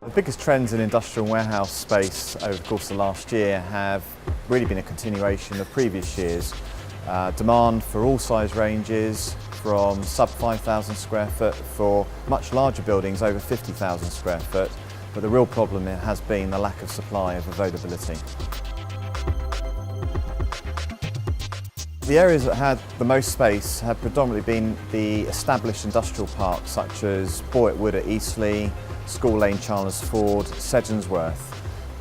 The biggest trends in industrial warehouse space over the course of last year have really been a continuation of previous years. Demand for all size ranges, from sub 5,000 square foot for much larger buildings over 50,000 square foot, but the real problem has been the lack of supply of availability. The areas that had the most space have predominantly been the established industrial parks such as Borwick Wood at Eastleigh, School Lane, Chalmers-Ford, Sedgensworth,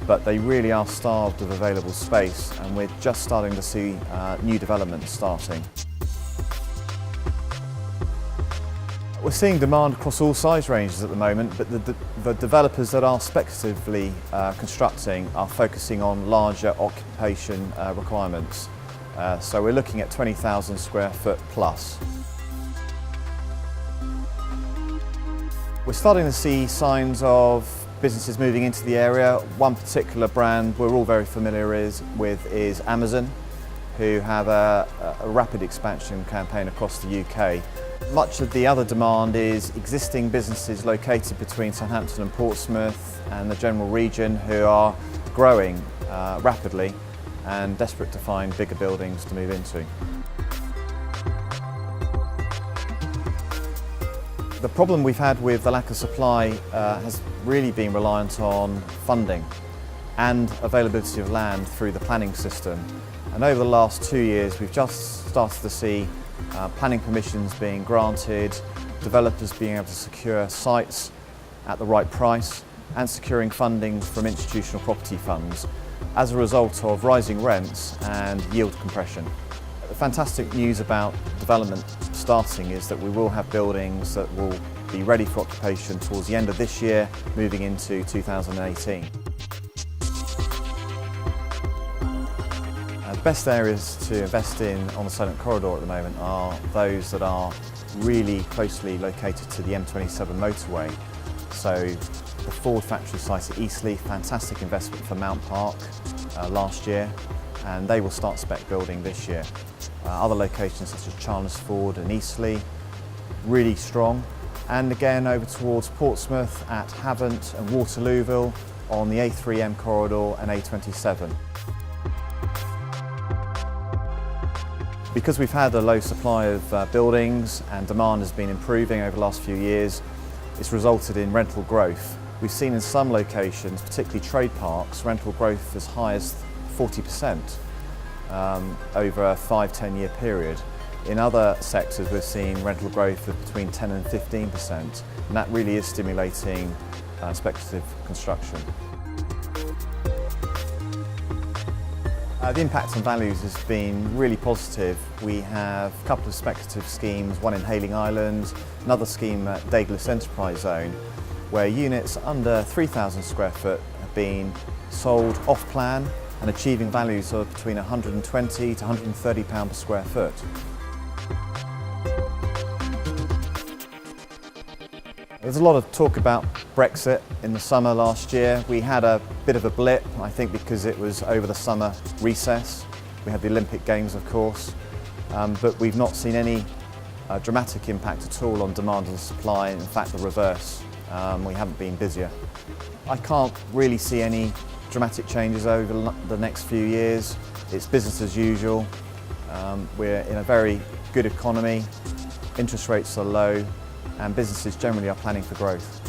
but they really are starved of available space, and we're just starting to see new developments starting. We're seeing demand across all size ranges at the moment, but the developers that are speculatively constructing are focusing on larger occupation requirements. So we're looking at 20,000 square foot plus. We're starting to see signs of businesses moving into the area. One particular brand we're all very familiar with is Amazon, who have a rapid expansion campaign across the UK. Much of the other demand is existing businesses located between Southampton and Portsmouth and the general region who are growing rapidly and desperate to find bigger buildings to move into. The problem we've had with the lack of supply has really been reliant on funding and availability of land through the planning system. And over the last 2 years, we've just started to see planning permissions being granted, developers being able to secure sites at the right price, and securing funding from institutional property funds as a result of rising rents and yield compression. The fantastic news about development starting is that we will have buildings that will be ready for occupation towards the end of this year, moving into 2018. The best areas to invest in on the Solent corridor at the moment are those that are really closely located to the M27 motorway. So the Ford factory site at Eastleigh, fantastic investment for Mount Park last year, and they will start spec building this year. Other locations such as Chalmers-Ford and Eastleigh, really strong. And again over towards Portsmouth at Havant and Waterlooville on the A3M corridor and A27. Because we've had a low supply of buildings and demand has been improving over the last few years, it's resulted in rental growth. We've seen in some locations, particularly trade parks, rental growth as high as 40% over a 5-10 year period. In other sectors we're seeing rental growth of between 10 and 15%, and that really is stimulating speculative construction. The impact on values has been really positive. We have a couple of speculative schemes, one in Hayling Island, another scheme at Daedalus Enterprise Zone, where units under 3,000 square foot have been sold off plan and achieving values of between £120 to £130 per square foot. There's a lot of talk about Brexit in the summer last year. We had a bit of a blip, I think because it was over the summer recess. We had the Olympic Games, of course, but we've not seen any dramatic impact at all on demand and supply. In fact, the reverse. We haven't been busier. I can't really see any dramatic changes over the next few years. It's business as usual. We're in a very good economy, interest rates are low, and businesses generally are planning for growth.